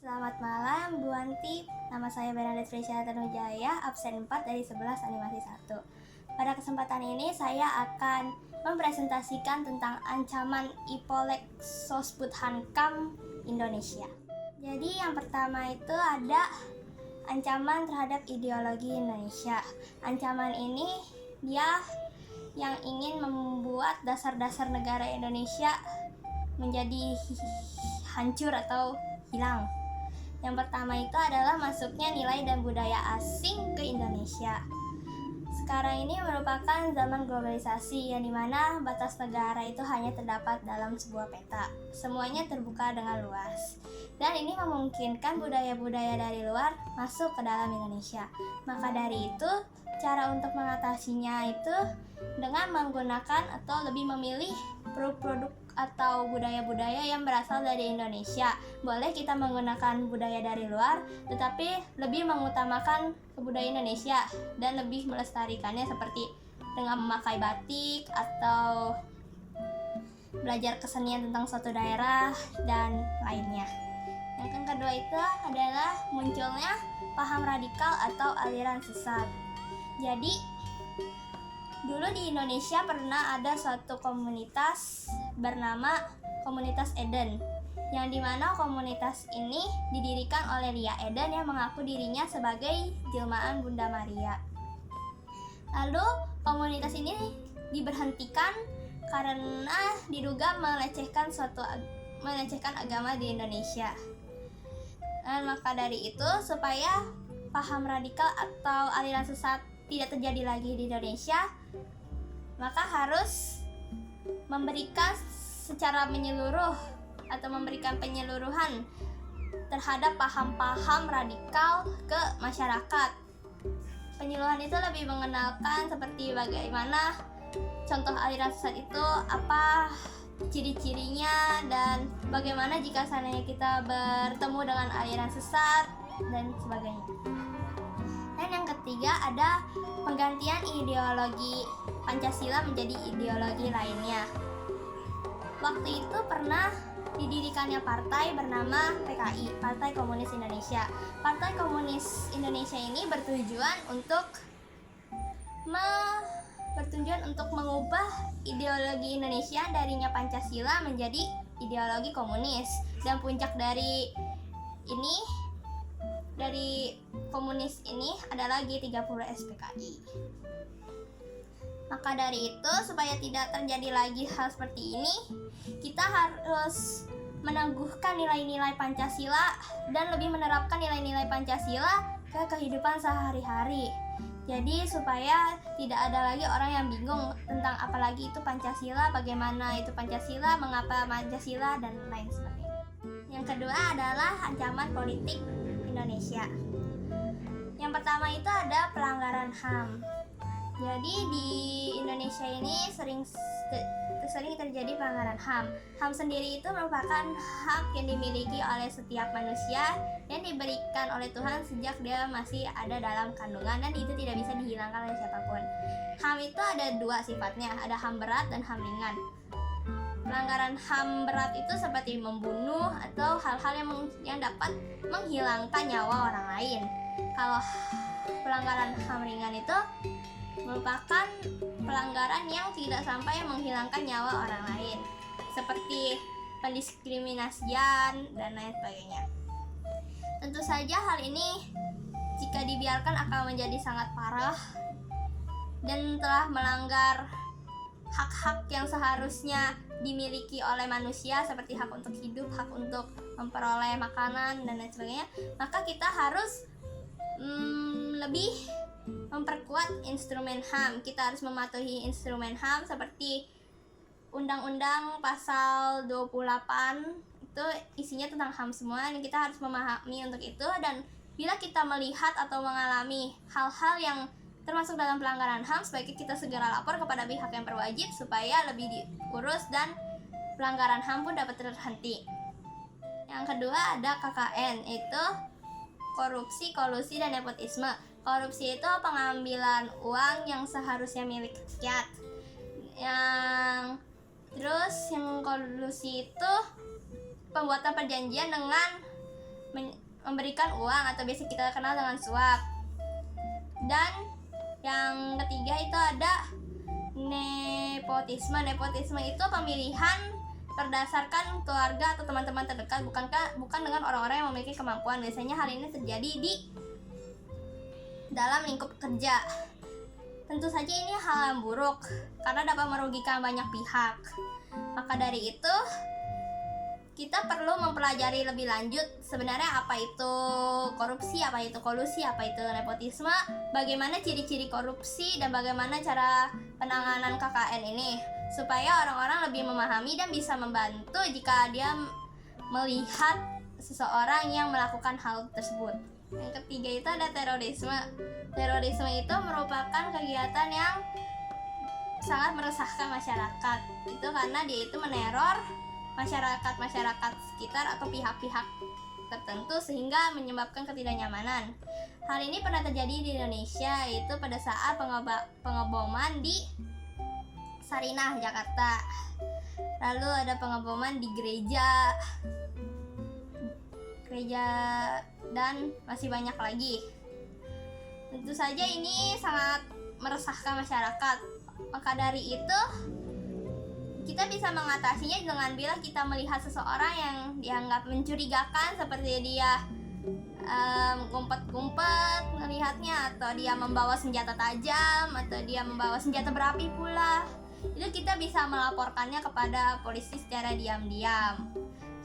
Selamat malam Bu Anti, nama saya Bernadette Frisya Tanujaya, absen 4 dari 11 animasi 1. Pada kesempatan ini saya akan mempresentasikan tentang ancaman Ipolek Sosbudhankam Indonesia. Jadi yang pertama itu ada ancaman terhadap ideologi Indonesia. Ancaman ini dia yang ingin membuat dasar-dasar negara Indonesia menjadi hancur atau hilang. Yang pertama itu adalah masuknya nilai dan budaya asing ke Indonesia. Sekarang ini merupakan zaman globalisasi yang dimana batas negara itu hanya terdapat dalam sebuah peta. Semuanya terbuka dengan luas. Dan ini memungkinkan budaya-budaya dari luar masuk ke dalam Indonesia. Maka dari itu, cara untuk mengatasinya itu dengan menggunakan atau lebih memilih produk-produk atau budaya-budaya yang berasal dari Indonesia. Boleh kita menggunakan budaya dari luar, tetapi lebih mengutamakan budaya Indonesia dan lebih melestarikannya seperti dengan memakai batik atau belajar kesenian tentang suatu daerah dan lainnya. Yang kedua itu adalah munculnya paham radikal atau aliran sesat. Jadi dulu di Indonesia pernah ada suatu komunitas bernama Komunitas Eden, yang dimana komunitas ini didirikan oleh Lia Eden yang mengaku dirinya sebagai jelmaan Bunda Maria. Lalu komunitas ini diberhentikan karena diduga melecehkan agama di Indonesia. Dan maka dari itu, supaya paham radikal atau aliran sesat tidak terjadi lagi di Indonesia, maka harus memberikan secara menyeluruh atau memberikan penyeluruhan terhadap paham-paham radikal ke masyarakat. Penyeluruhan itu lebih mengenalkan seperti bagaimana contoh aliran sesat itu, apa ciri-cirinya, dan bagaimana jika seandainya kita bertemu dengan aliran sesat dan sebagainya. Dan yang ketiga ada penggantian ideologi Pancasila menjadi ideologi lainnya. Waktu itu pernah didirikannya partai bernama PKI, Partai Komunis Indonesia. Partai Komunis Indonesia ini bertujuan untuk mengubah ideologi Indonesia darinya Pancasila menjadi ideologi komunis. Dan puncak dari komunis ini adalah G30 SPKI. Maka dari itu, supaya tidak terjadi lagi hal seperti ini, kita harus meneguhkan nilai-nilai Pancasila dan lebih menerapkan nilai-nilai Pancasila ke kehidupan sehari-hari. Jadi supaya tidak ada lagi orang yang bingung tentang apalagi itu Pancasila, bagaimana itu Pancasila, mengapa Pancasila, dan lain sebagainya. Yang kedua adalah ancaman politik Indonesia. Yang pertama itu ada pelanggaran HAM. Jadi di Indonesia ini sering terjadi pelanggaran HAM. HAM sendiri itu merupakan hak yang dimiliki oleh setiap manusia yang diberikan oleh Tuhan sejak dia masih ada dalam kandungan, dan itu tidak bisa dihilangkan oleh siapapun. HAM itu ada dua sifatnya, ada HAM berat dan HAM ringan. Pelanggaran HAM berat itu seperti membunuh atau hal-hal yang dapat menghilangkan nyawa orang lain. Kalau pelanggaran HAM ringan itu merupakan pelanggaran yang tidak sampai menghilangkan nyawa orang lain, seperti pendiskriminasian dan lain sebagainya. Tentu saja hal ini jika dibiarkan akan menjadi sangat parah dan telah melanggar hak-hak yang seharusnya dimiliki oleh manusia, seperti hak untuk hidup, hak untuk memperoleh makanan dan lain sebagainya. Maka kita harus lebih memperkuat instrumen HAM. Kita harus mematuhi instrumen HAM seperti Undang-Undang Pasal 28, itu isinya tentang HAM semua, dan kita harus memahami untuk itu. Dan bila kita melihat atau mengalami hal-hal yang termasuk dalam pelanggaran HAM, sebaiknya kita segera lapor kepada pihak yang berwajib supaya lebih diurus dan pelanggaran HAM pun dapat terhenti. Yang kedua ada KKN, yaitu korupsi, kolusi, dan nepotisme. Korupsi itu pengambilan uang yang seharusnya milik rakyat. Terus yang kolusi itu pembuatan perjanjian dengan memberikan uang atau biasa kita kenal dengan suap. Dan yang ketiga itu ada nepotisme. Nepotisme itu pemilihan berdasarkan keluarga atau teman-teman terdekat, bukan dengan orang-orang yang memiliki kemampuan. Biasanya hal ini terjadi di dalam lingkup kerja. Tentu saja ini hal yang buruk karena dapat merugikan banyak pihak. Maka dari itu kita perlu mempelajari lebih lanjut sebenarnya apa itu korupsi, apa itu kolusi, apa itu nepotisme, bagaimana ciri-ciri korupsi, dan bagaimana cara penanganan KKN ini, supaya orang-orang lebih memahami dan bisa membantu jika dia melihat seseorang yang melakukan hal tersebut. Yang ketiga itu ada terorisme. Terorisme itu merupakan kegiatan yang sangat meresahkan masyarakat. Itu karena dia itu meneror masyarakat sekitar atau pihak-pihak tertentu sehingga menyebabkan ketidaknyamanan. Hal ini pernah terjadi di Indonesia, yaitu pada saat pengeboman di Sarinah, Jakarta. Lalu ada pengeboman di gereja dan masih banyak lagi. Tentu saja ini sangat meresahkan masyarakat. Maka dari itu kita bisa mengatasinya dengan bila kita melihat seseorang yang dianggap mencurigakan, seperti dia ngumpet-ngumpet melihatnya, atau dia membawa senjata tajam, atau dia membawa senjata berapi pula. Itu kita bisa melaporkannya kepada polisi secara diam-diam,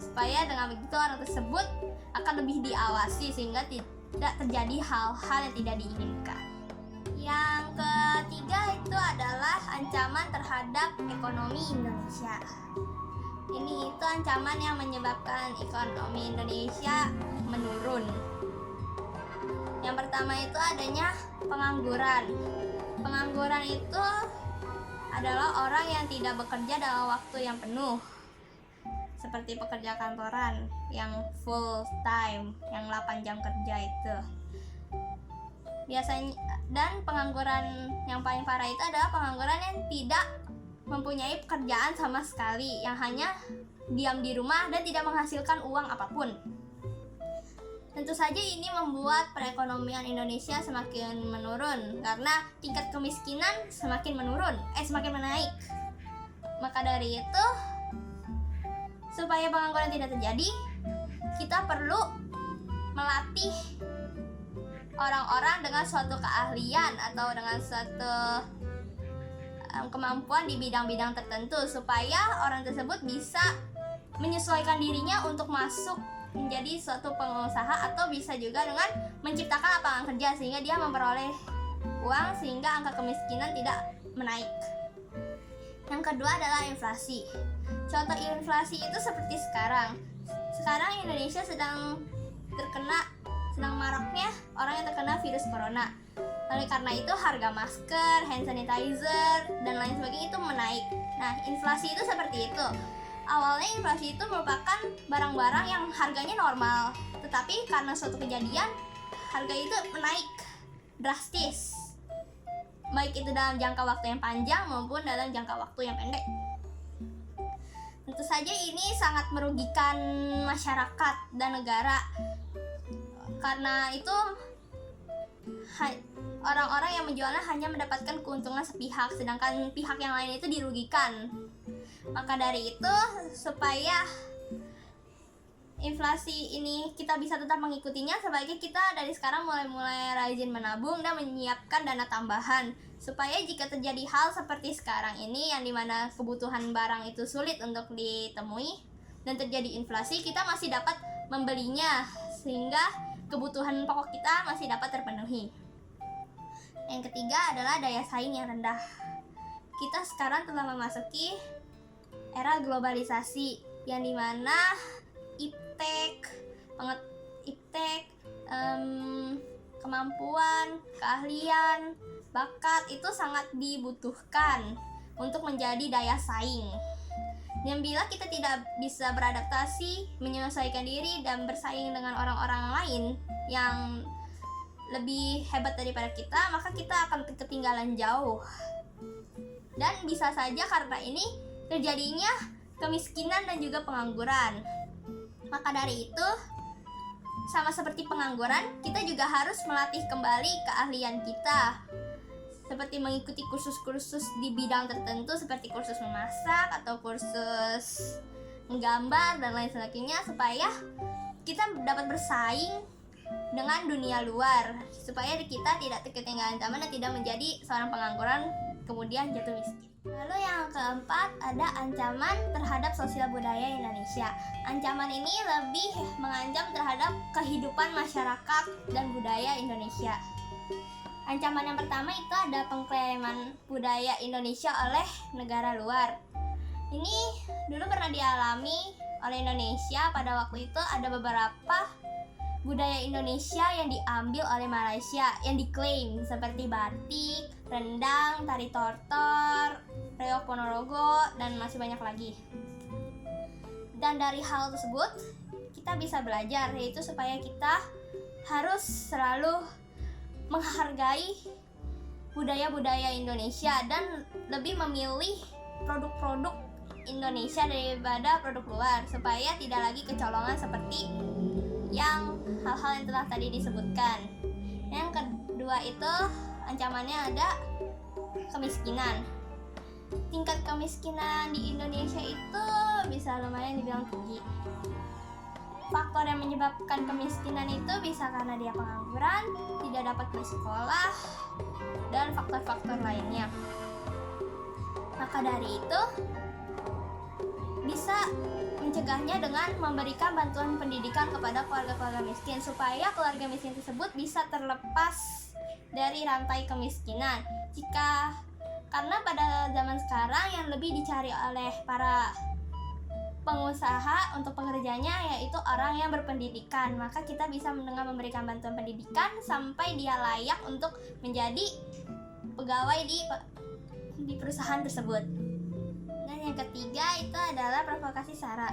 supaya dengan begitu orang tersebut akan lebih diawasi sehingga tidak terjadi hal-hal yang tidak diinginkan. Yang ketiga itu adalah ancaman terhadap ekonomi Indonesia. Ini itu ancaman yang menyebabkan ekonomi Indonesia menurun. Yang pertama itu adanya pengangguran. Pengangguran itu adalah orang yang tidak bekerja dalam waktu yang penuh, seperti pekerja kantoran yang full time, yang 8 jam kerja itu. Biasanya, dan pengangguran yang paling parah itu adalah pengangguran yang tidak mempunyai pekerjaan sama sekali, yang hanya diam di rumah dan tidak menghasilkan uang apapun. Tentu saja ini membuat perekonomian Indonesia semakin menurun karena tingkat kemiskinan semakin menaik. Maka dari itu, supaya pengangguran tidak terjadi, kita perlu melatih orang-orang dengan suatu keahlian atau dengan suatu kemampuan di bidang-bidang tertentu, supaya orang tersebut bisa menyesuaikan dirinya untuk masuk menjadi suatu pengusaha, atau bisa juga dengan menciptakan lapangan kerja sehingga dia memperoleh uang sehingga angka kemiskinan tidak menaik. Yang kedua adalah inflasi. Contoh inflasi itu seperti sekarang Indonesia sedang maraknya orang yang terkena virus corona. Oleh karena itu harga masker, hand sanitizer, dan lain sebagainya itu menaik. Nah, inflasi itu seperti itu. Awalnya inflasi itu merupakan barang-barang yang harganya normal, tetapi karena suatu kejadian harga itu menaik drastis, baik itu dalam jangka waktu yang panjang maupun dalam jangka waktu yang pendek. Tentu saja ini sangat merugikan masyarakat dan negara. Karena itu orang-orang yang menjualnya hanya mendapatkan keuntungan sepihak, sedangkan pihak yang lain itu dirugikan. Maka dari itu, supaya inflasi ini kita bisa tetap mengikutinya, sebaiknya kita dari sekarang mulai rajin menabung dan menyiapkan dana tambahan, supaya jika terjadi hal seperti sekarang ini yang dimana kebutuhan barang itu sulit untuk ditemui dan terjadi inflasi, kita masih dapat membelinya sehingga kebutuhan pokok kita masih dapat terpenuhi. Yang ketiga adalah daya saing yang rendah. Kita sekarang telah memasuki era globalisasi yang dimana iptek, kemampuan, keahlian, bakat itu sangat dibutuhkan untuk menjadi daya saing. Dan bila kita tidak bisa beradaptasi, menyesuaikan diri, dan bersaing dengan orang-orang lain yang lebih hebat daripada kita, maka kita akan ketinggalan jauh. Dan bisa saja karena ini terjadinya kemiskinan dan juga pengangguran. Maka dari itu, sama seperti pengangguran, kita juga harus melatih kembali keahlian kita, seperti mengikuti kursus-kursus di bidang tertentu seperti kursus memasak atau kursus menggambar dan lain sebagainya, supaya kita dapat bersaing dengan dunia luar, supaya kita tidak ketinggalan zaman dan tidak menjadi seorang pengangguran kemudian jatuh miskin. Lalu yang keempat, ada ancaman terhadap sosial budaya Indonesia. Ancaman ini lebih mengancam terhadap kehidupan masyarakat dan budaya Indonesia. Ancaman yang pertama itu ada pengklaiman budaya Indonesia oleh negara luar. Ini dulu pernah dialami oleh Indonesia. Pada waktu itu ada beberapa budaya Indonesia yang diambil oleh Malaysia, yang diklaim, seperti batik, rendang, tari tortor, reok Ponorogo, dan masih banyak lagi. Dan dari hal tersebut kita bisa belajar, yaitu supaya kita harus selalu menghargai budaya-budaya Indonesia dan lebih memilih produk-produk Indonesia daripada produk luar, supaya tidak lagi kecolongan seperti yang hal-hal yang telah tadi disebutkan. Yang kedua itu ancamannya ada kemiskinan. Tingkat kemiskinan di Indonesia itu bisa lumayan dibilang tinggi. Faktor yang menyebabkan kemiskinan itu bisa karena dia pengangguran, tidak dapat bersekolah, dan faktor-faktor lainnya. Maka dari itu bisa mencegahnya dengan memberikan bantuan pendidikan kepada keluarga-keluarga miskin, supaya keluarga miskin tersebut bisa terlepas dari rantai kemiskinan. Karena pada zaman sekarang yang lebih dicari oleh para pengusaha untuk pekerjanya yaitu orang yang berpendidikan, maka kita bisa dengan memberikan bantuan pendidikan sampai dia layak untuk menjadi pegawai di perusahaan tersebut. Dan yang ketiga itu adalah provokasi SARA.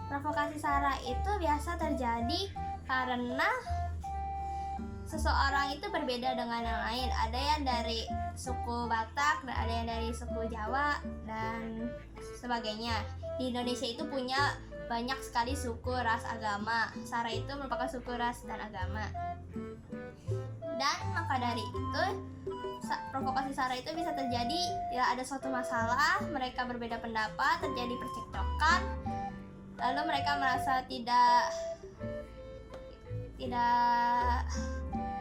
Provokasi SARA itu biasa terjadi karena seseorang itu berbeda dengan yang lain. Ada yang dari suku Batak, dan ada yang dari suku Jawa, dan sebagainya. Di Indonesia itu punya banyak sekali suku, ras, agama. SARA itu merupakan suku, ras, dan agama. Dan maka dari itu provokasi SARA itu bisa terjadi ya, ada suatu masalah, mereka berbeda pendapat, terjadi percekcokan, lalu mereka merasa tidak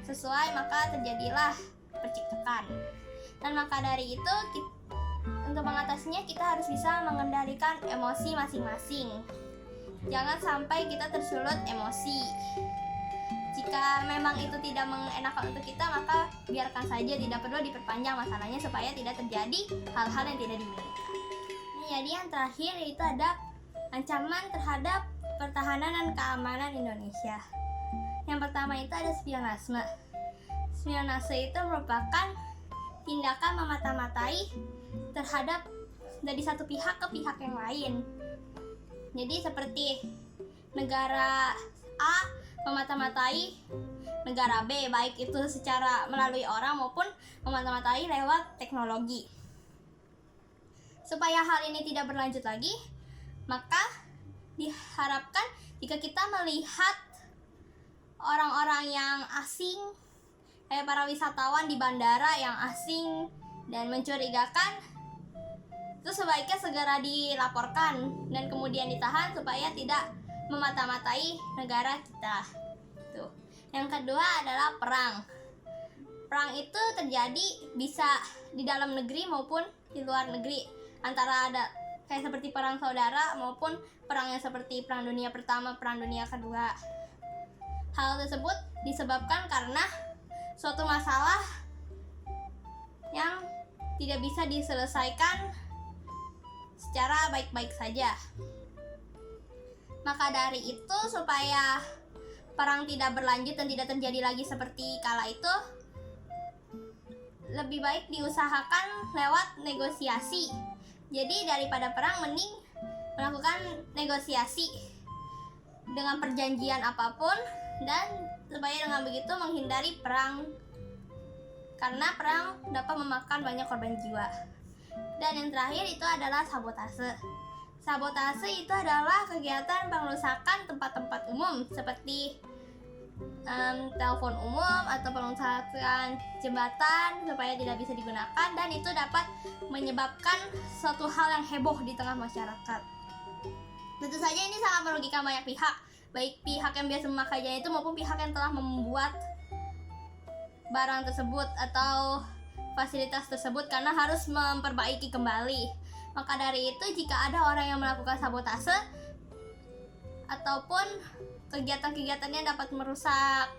sesuai, maka terjadilah percekcokan. Dan maka dari itu untuk mengatasinya kita harus bisa mengendalikan emosi masing-masing. Jangan sampai kita tersulut emosi. Jika memang itu tidak mengenakan untuk kita, maka biarkan saja, tidak perlu diperpanjang masalahnya supaya tidak terjadi hal-hal yang tidak diinginkan. Jadi yang terakhir yaitu ada ancaman terhadap pertahanan dan keamanan Indonesia. Yang pertama itu ada spionase. Spionase itu merupakan tindakan memata-matai terhadap dari satu pihak ke pihak yang lain. Jadi seperti negara A memata-matai negara B, baik itu secara melalui orang maupun memata-matai lewat teknologi. Supaya hal ini tidak berlanjut lagi, maka diharapkan jika kita melihat orang-orang yang asing, kayak para wisatawan di bandara yang asing dan mencurigakan, itu sebaiknya segera dilaporkan dan kemudian ditahan supaya tidak memata-matai negara kita. Tuh. Yang kedua adalah perang. Perang itu terjadi bisa di dalam negeri maupun di luar negeri. Antara ada kayak seperti perang saudara maupun perang yang seperti perang dunia pertama, perang dunia kedua. Hal tersebut disebabkan karena suatu masalah yang tidak bisa diselesaikan secara baik-baik saja. Maka dari itu, supaya perang tidak berlanjut dan tidak terjadi lagi seperti kala itu, lebih baik diusahakan lewat negosiasi. Jadi daripada perang, mending melakukan negosiasi dengan perjanjian apapun, dan supaya dengan begitu menghindari perang, karena perang dapat memakan banyak korban jiwa. Dan yang terakhir itu adalah sabotase. Sabotase itu adalah kegiatan pengerusakan tempat-tempat umum seperti telepon umum atau pengerusakan jembatan supaya tidak bisa digunakan, dan itu dapat menyebabkan suatu hal yang heboh di tengah masyarakat. Tentu saja ini sangat merugikan banyak pihak, baik pihak yang biasa memakainya itu maupun pihak yang telah membuat barang tersebut atau fasilitas tersebut, karena harus memperbaiki kembali. Maka dari itu, jika ada orang yang melakukan sabotase ataupun kegiatan-kegiatannya dapat merusak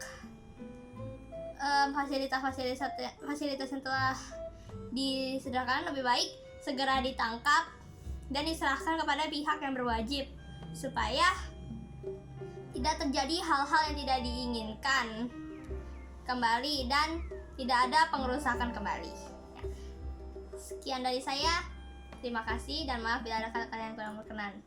fasilitas yang telah disediakan, lebih baik segera ditangkap dan diserahkan kepada pihak yang berwajib supaya tidak terjadi hal-hal yang tidak diinginkan kembali dan tidak ada pengerusakan kembali. Sekian dari saya. Terima kasih dan maaf bila ada kata-kata yang kurang berkenan.